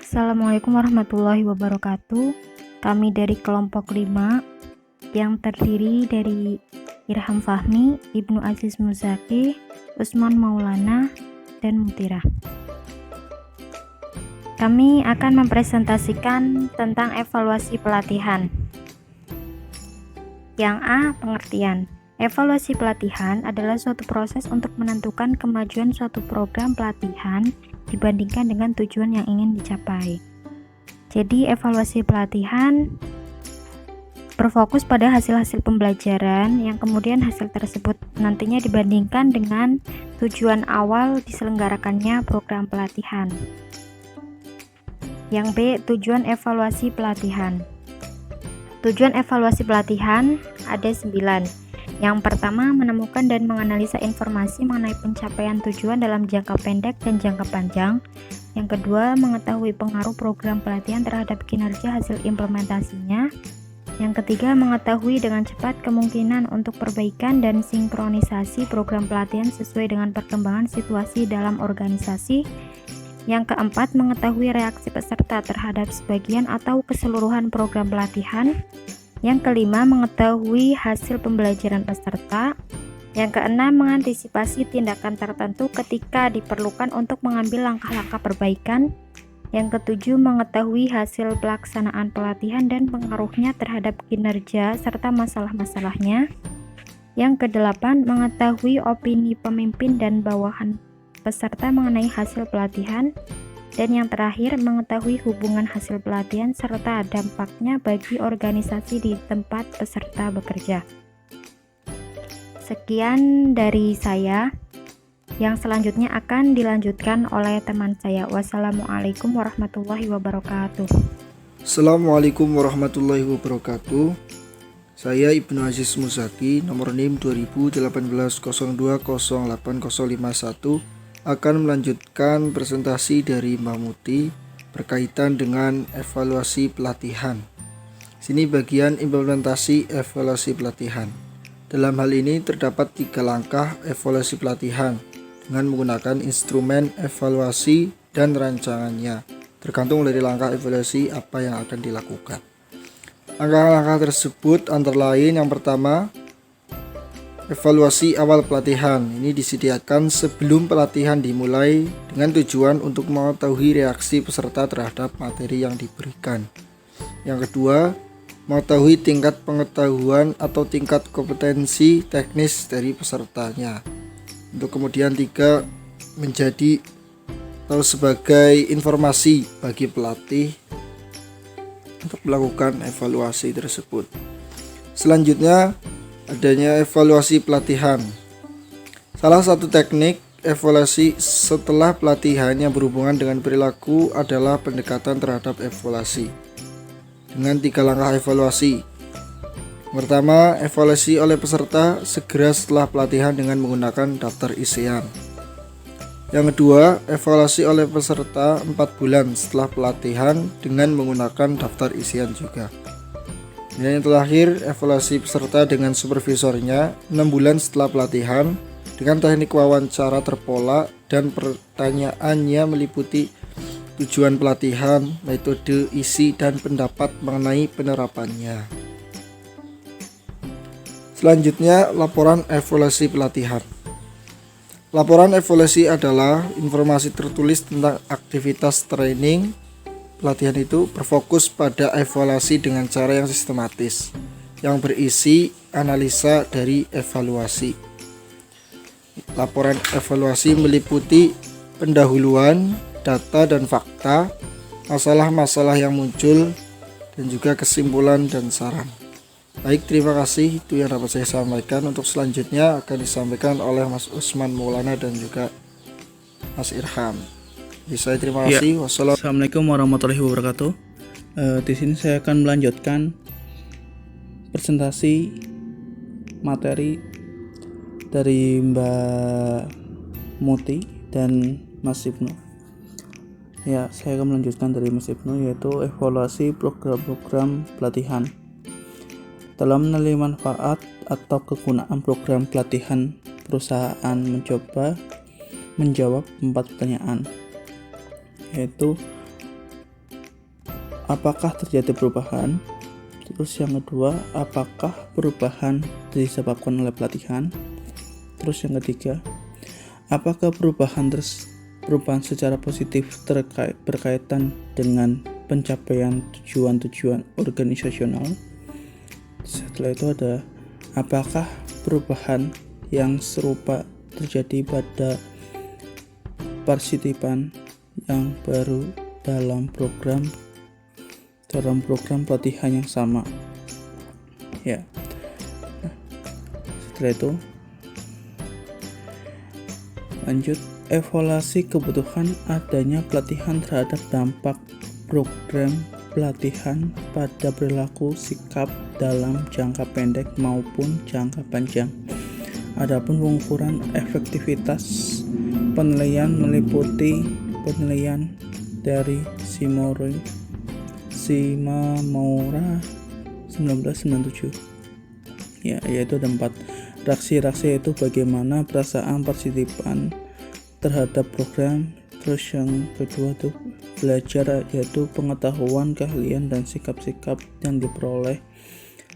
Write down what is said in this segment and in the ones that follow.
Assalamualaikum warahmatullahi wabarakatuh. Kami dari kelompok 5 yang terdiri dari Irham Fahmi, Ibnu Aziz Muzaki, Usman Maulana, dan Mutira. Kami akan mempresentasikan tentang evaluasi pelatihan. Yang A. Pengertian. Evaluasi pelatihan adalah suatu proses untuk menentukan kemajuan suatu program pelatihan dibandingkan dengan tujuan yang ingin dicapai. Jadi, evaluasi pelatihan berfokus pada hasil-hasil pembelajaran yang kemudian hasil tersebut nantinya dibandingkan dengan tujuan awal diselenggarakannya program pelatihan. Yang B. Tujuan evaluasi pelatihan. Tujuan evaluasi pelatihan ada 9. Yang pertama, menemukan dan menganalisa informasi mengenai pencapaian tujuan dalam jangka pendek dan jangka panjang. Yang kedua, mengetahui pengaruh program pelatihan terhadap kinerja hasil implementasinya. Yang ketiga, mengetahui dengan cepat kemungkinan untuk perbaikan dan sinkronisasi program pelatihan sesuai dengan perkembangan situasi dalam organisasi. Yang keempat, mengetahui reaksi peserta terhadap sebagian atau keseluruhan program pelatihan. Yang kelima, mengetahui hasil pembelajaran peserta. Yang keenam, mengantisipasi tindakan tertentu ketika diperlukan untuk mengambil langkah-langkah perbaikan. Yang ketujuh, mengetahui hasil pelaksanaan pelatihan dan pengaruhnya terhadap kinerja serta masalah-masalahnya. Yang kedelapan, mengetahui opini pemimpin dan bawahan peserta mengenai hasil pelatihan. Dan yang terakhir, mengetahui hubungan hasil pelatihan serta dampaknya bagi organisasi di tempat peserta bekerja. Sekian dari saya. Yang selanjutnya akan dilanjutkan oleh teman saya. Wassalamualaikum warahmatullahi wabarakatuh. Assalamualaikum warahmatullahi wabarakatuh. Saya Ibnu Aziz Muzaki, nomor NIM 2018020801, akan melanjutkan presentasi dari Mbak Muti berkaitan dengan evaluasi pelatihan. Sini bagian implementasi evaluasi pelatihan. Dalam hal ini terdapat 3 langkah evaluasi pelatihan dengan menggunakan instrumen evaluasi dan rancangannya, tergantung dari langkah evaluasi apa yang akan dilakukan. Langkah-langkah tersebut antara lain yang pertama, evaluasi awal pelatihan. Ini disediakan sebelum pelatihan dimulai dengan tujuan untuk mengetahui reaksi peserta terhadap materi yang diberikan. Yang kedua, mengetahui tingkat pengetahuan atau tingkat kompetensi teknis dari pesertanya. Untuk kemudian 3, menjadi atau sebagai informasi bagi pelatih untuk melakukan evaluasi tersebut. Selanjutnya, adanya evaluasi pelatihan. Salah satu teknik evaluasi setelah pelatihan yang berhubungan dengan perilaku adalah pendekatan terhadap evaluasi dengan 3 langkah evaluasi. Pertama, evaluasi oleh peserta segera setelah pelatihan dengan menggunakan daftar isian. Yang kedua, evaluasi oleh peserta 4 bulan setelah pelatihan dengan menggunakan daftar isian juga. Dan yang terakhir, evaluasi peserta dengan supervisornya 6 bulan setelah pelatihan dengan teknik wawancara terpola dan pertanyaannya meliputi tujuan pelatihan, metode, isi, dan pendapat mengenai penerapannya. Selanjutnya, laporan evaluasi pelatihan. Laporan evaluasi adalah informasi tertulis tentang aktivitas training pelatihan itu berfokus pada evaluasi dengan cara yang sistematis, yang berisi analisa dari evaluasi. Laporan evaluasi meliputi pendahuluan, data dan fakta, masalah-masalah yang muncul, dan juga kesimpulan dan saran. Baik, terima kasih. Itu yang dapat saya sampaikan. Untuk selanjutnya akan disampaikan oleh Mas Usman Maulana dan juga Mas Irham. Saya terima kasih. Assalamualaikum warahmatullahi wabarakatuh. Di sini saya akan melanjutkan presentasi materi dari Mbak Muti dan Mas Ibnu. Ya, saya akan melanjutkan dari Mas Ibnu, yaitu evaluasi program-program pelatihan. Dalam menilai manfaat atau kegunaan program pelatihan, perusahaan mencoba menjawab 4 pertanyaan, yaitu apakah terjadi perubahan? Terus yang kedua, apakah perubahan disebabkan oleh pelatihan? Terus yang ketiga, apakah perubahan secara positif berkaitan dengan pencapaian tujuan-tujuan organisasional? Setelah itu ada, apakah perubahan yang serupa terjadi pada partisipan yang baru dalam program pelatihan yang sama? Ya. Setelah itu lanjut, evaluasi kebutuhan adanya pelatihan terhadap dampak program pelatihan pada perilaku sikap dalam jangka pendek maupun jangka panjang. Adapun pengukuran efektivitas penilaian meliputi penilaian dari Shimomura 1997. Ya, yaitu ada 4 reaksi yaitu bagaimana perasaan partisipan terhadap program. Terus yang kedua tuh belajar, yaitu pengetahuan, keahlian, dan sikap-sikap yang diperoleh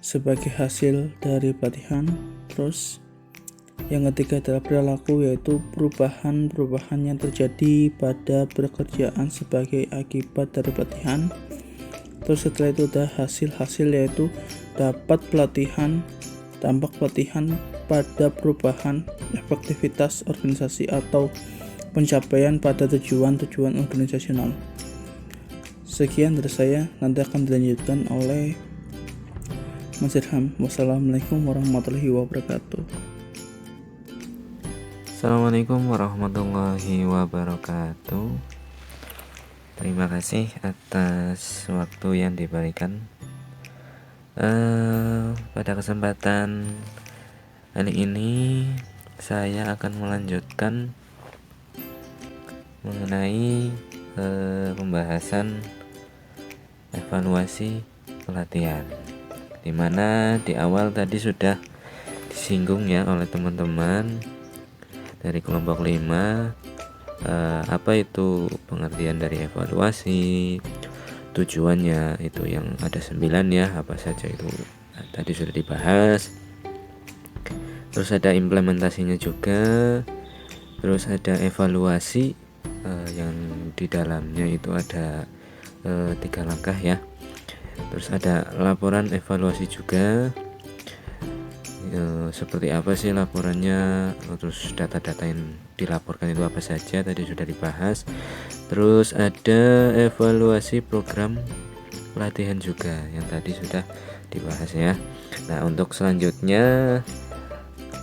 sebagai hasil dari pelatihan. Terus yang ketiga adalah perilaku, yaitu perubahan yang terjadi pada pekerjaan sebagai akibat dari pelatihan. Terus setelah itu ada hasil-hasil, yaitu dampak pelatihan pada perubahan efektivitas organisasi atau pencapaian pada tujuan-tujuan organisasional. Sekian dari saya, nanti akan dilanjutkan oleh Mas Irham. Wassalamualaikum warahmatullahi wabarakatuh. Assalamualaikum warahmatullahi wabarakatuh. Terima kasih atas waktu yang diberikan. Pada kesempatan kali ini saya akan melanjutkan mengenai pembahasan evaluasi pelatihan, dimana di awal tadi sudah disinggung ya oleh teman-teman dari kelompok 5 apa itu pengertian dari evaluasi, tujuannya itu yang ada 9 ya, apa saja itu tadi sudah dibahas. Terus ada implementasinya juga, terus ada evaluasi yang di dalamnya itu ada 3 langkah ya. Terus ada laporan evaluasi juga, seperti apa sih laporannya, terus data-data yang dilaporkan itu apa saja tadi sudah dibahas. Terus ada evaluasi program pelatihan juga yang tadi sudah dibahas ya. Nah, untuk selanjutnya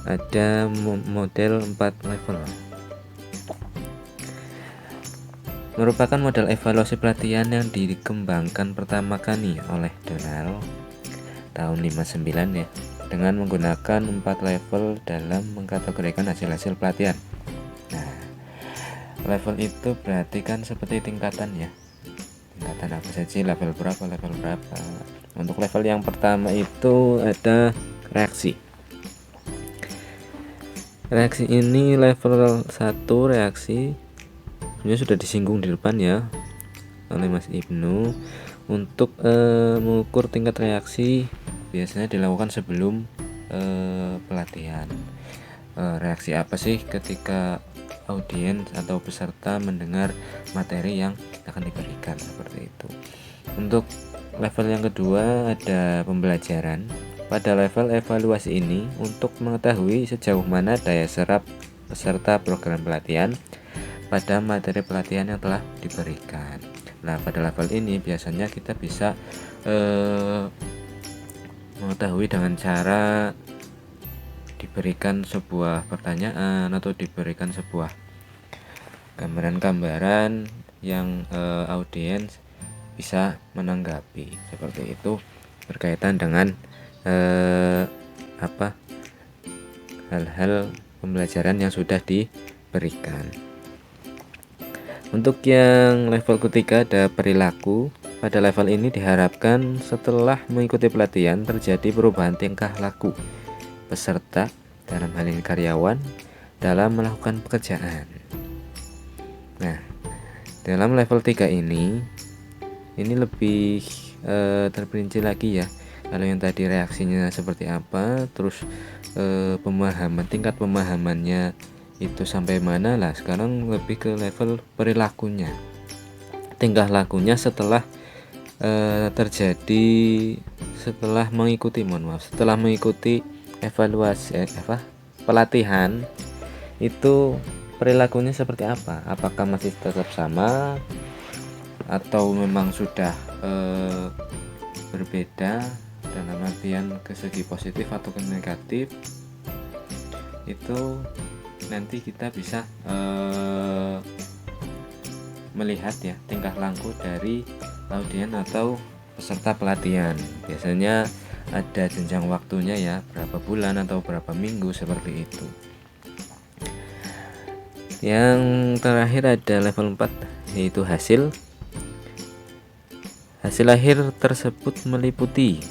ada model 4 level, merupakan model evaluasi pelatihan yang dikembangkan pertama kali oleh Donald tahun 59 ya, dengan menggunakan 4 level dalam mengkategorikan hasil-hasil pelatihan. Nah, level itu berarti kan seperti tingkatan ya, tingkatan apa saja, level berapa. Untuk level yang pertama itu ada reaksi. Reaksi ini level 1 reaksi, sebenarnya sudah disinggung di depan ya oleh Mas Ibnu. Untuk mengukur tingkat reaksi biasanya dilakukan sebelum pelatihan. Reaksi apa sih ketika audiens atau peserta mendengar materi yang akan diberikan, seperti itu. Untuk level yang kedua ada pembelajaran. Pada level evaluasi ini untuk mengetahui sejauh mana daya serap peserta program pelatihan pada materi pelatihan yang telah diberikan. Nah, pada level ini biasanya kita bisa mengetahui dengan cara diberikan sebuah pertanyaan atau diberikan sebuah gambaran-gambaran yang audiens bisa menanggapi, seperti itu, berkaitan dengan hal-hal pembelajaran yang sudah diberikan. Untuk yang level ketiga ada perilaku. Pada level ini diharapkan setelah mengikuti pelatihan terjadi perubahan tingkah laku peserta, dalam hal ini karyawan, dalam melakukan pekerjaan. Nah, dalam level 3 ini ini lebih terperinci lagi ya. Kalau yang tadi reaksinya seperti apa, terus tingkat pemahamannya itu sampai mana lah. Sekarang lebih ke level perilakunya, tingkah lakunya setelah terjadi, setelah mengikuti evaluasi pelatihan itu, perilakunya seperti apa, apakah masih tetap sama atau memang sudah berbeda dalam artian ke segi positif atau ke negatif. Itu nanti kita bisa melihat ya tingkah laku dari audien atau peserta pelatihan. Biasanya ada jenjang waktunya ya, berapa bulan atau berapa minggu seperti itu. Yang terakhir ada level 4, yaitu hasil akhir tersebut meliputi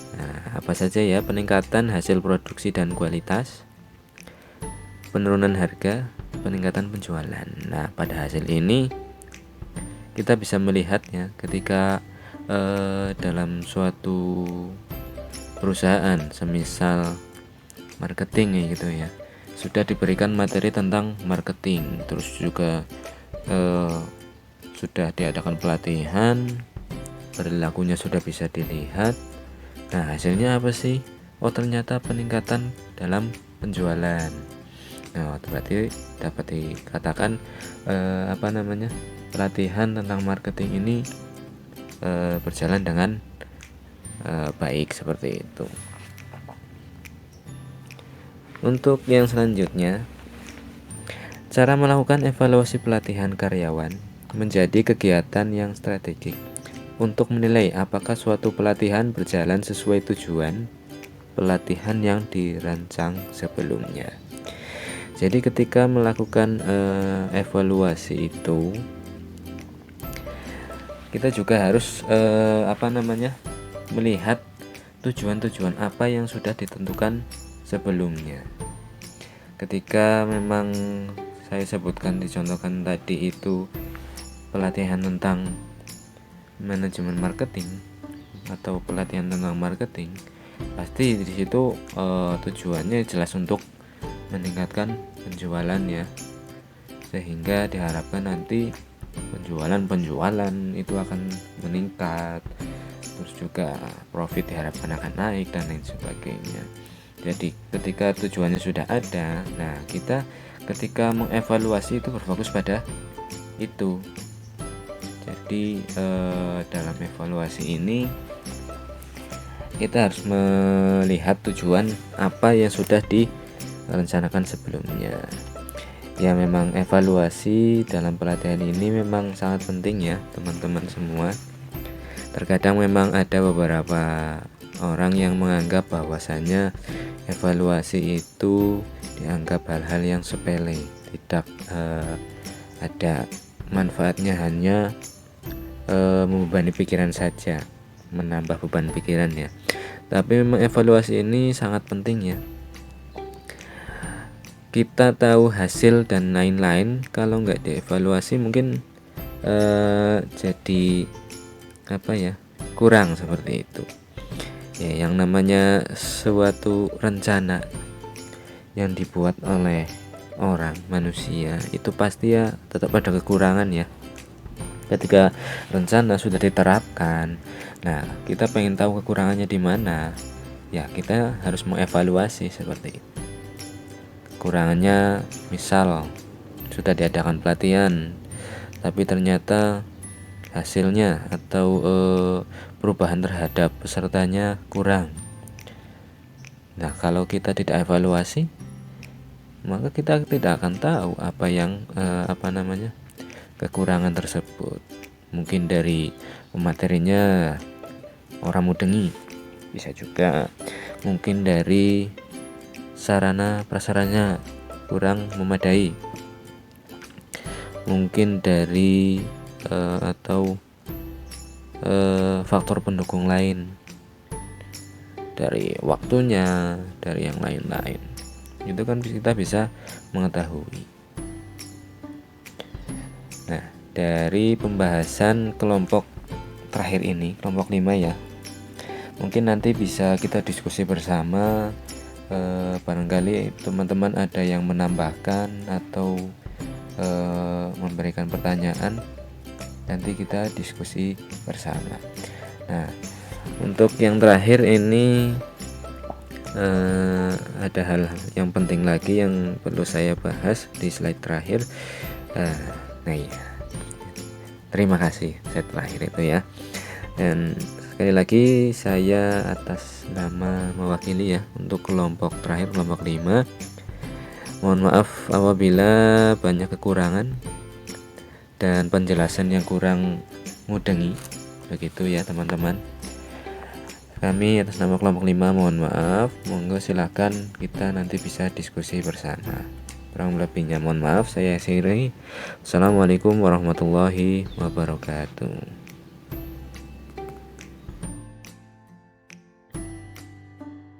apa saja ya: peningkatan hasil produksi dan kualitas, penurunan harga, peningkatan penjualan. Nah, pada hasil ini kita bisa melihat ya, ketika dalam suatu perusahaan, semisal marketing gitu ya, sudah diberikan materi tentang marketing, terus juga sudah diadakan pelatihan, perilakunya sudah bisa dilihat. Nah, hasilnya apa sih? Oh, ternyata peningkatan dalam penjualan. Nah, berarti dapat dikatakan pelatihan tentang marketing ini berjalan dengan baik, seperti itu. Untuk yang selanjutnya, cara melakukan evaluasi pelatihan karyawan menjadi kegiatan yang strategik untuk menilai apakah suatu pelatihan berjalan sesuai tujuan pelatihan yang dirancang sebelumnya. Jadi ketika melakukan evaluasi itu, kita juga harus melihat tujuan-tujuan apa yang sudah ditentukan sebelumnya. Ketika memang saya sebutkan, dicontohkan tadi itu pelatihan tentang manajemen marketing atau pelatihan tentang marketing, pasti di situ tujuannya jelas untuk meningkatkan penjualan ya, sehingga diharapkan nanti penjualan itu akan meningkat, terus juga profit diharapkan akan naik dan lain sebagainya. Jadi ketika tujuannya sudah ada, nah kita ketika mengevaluasi itu berfokus pada itu. Jadi dalam evaluasi ini kita harus melihat tujuan apa yang sudah direncanakan sebelumnya. Ya, memang evaluasi dalam pelatihan ini memang sangat penting ya teman-teman semua. Terkadang memang ada beberapa orang yang menganggap bahwasanya evaluasi itu dianggap hal-hal yang sepele, tidak ada manfaatnya, hanya membebani pikiran saja, menambah beban pikiran ya. Tapi memang evaluasi ini sangat penting ya. Kita tahu hasil dan lain-lain, kalau nggak dievaluasi mungkin jadi kurang seperti itu ya. Yang namanya suatu rencana yang dibuat oleh orang, manusia, itu pasti ya tetap ada kekurangan ya. Ketika rencana sudah diterapkan, nah kita pengen tahu kekurangannya di mana, ya kita harus mengevaluasi seperti itu. Kekurangannya misal sudah diadakan pelatihan, tapi ternyata hasilnya atau perubahan terhadap pesertanya kurang. Nah, kalau kita tidak evaluasi, maka kita tidak akan tahu apa yang kekurangan tersebut. Mungkin dari materinya orang mudengi, bisa juga mungkin dari sarana prasarannya kurang memadai, mungkin dari faktor pendukung lain, dari waktunya, dari yang lain-lain. Itu kan kita bisa mengetahui. Nah, dari pembahasan kelompok terakhir ini, kelompok 5 ya. Mungkin nanti bisa kita diskusi bersama, barangkali teman-teman ada yang menambahkan atau memberikan pertanyaan, nanti kita diskusi bersama. Nah, untuk yang terakhir ini ada hal yang penting lagi yang perlu saya bahas di slide terakhir. Nah ya, terima kasih slide terakhir itu ya. Dan sekali lagi saya atas nama mewakili ya untuk kelompok terakhir, kelompok 5, mohon maaf apabila banyak kekurangan dan penjelasan yang kurang mudengi, begitu ya teman-teman. Kami atas nama kelompok 5 mohon maaf. Monggo silakan kita nanti bisa diskusi bersama. Kurang lebihnya mohon maaf, saya akhiri. Assalamualaikum warahmatullahi wabarakatuh.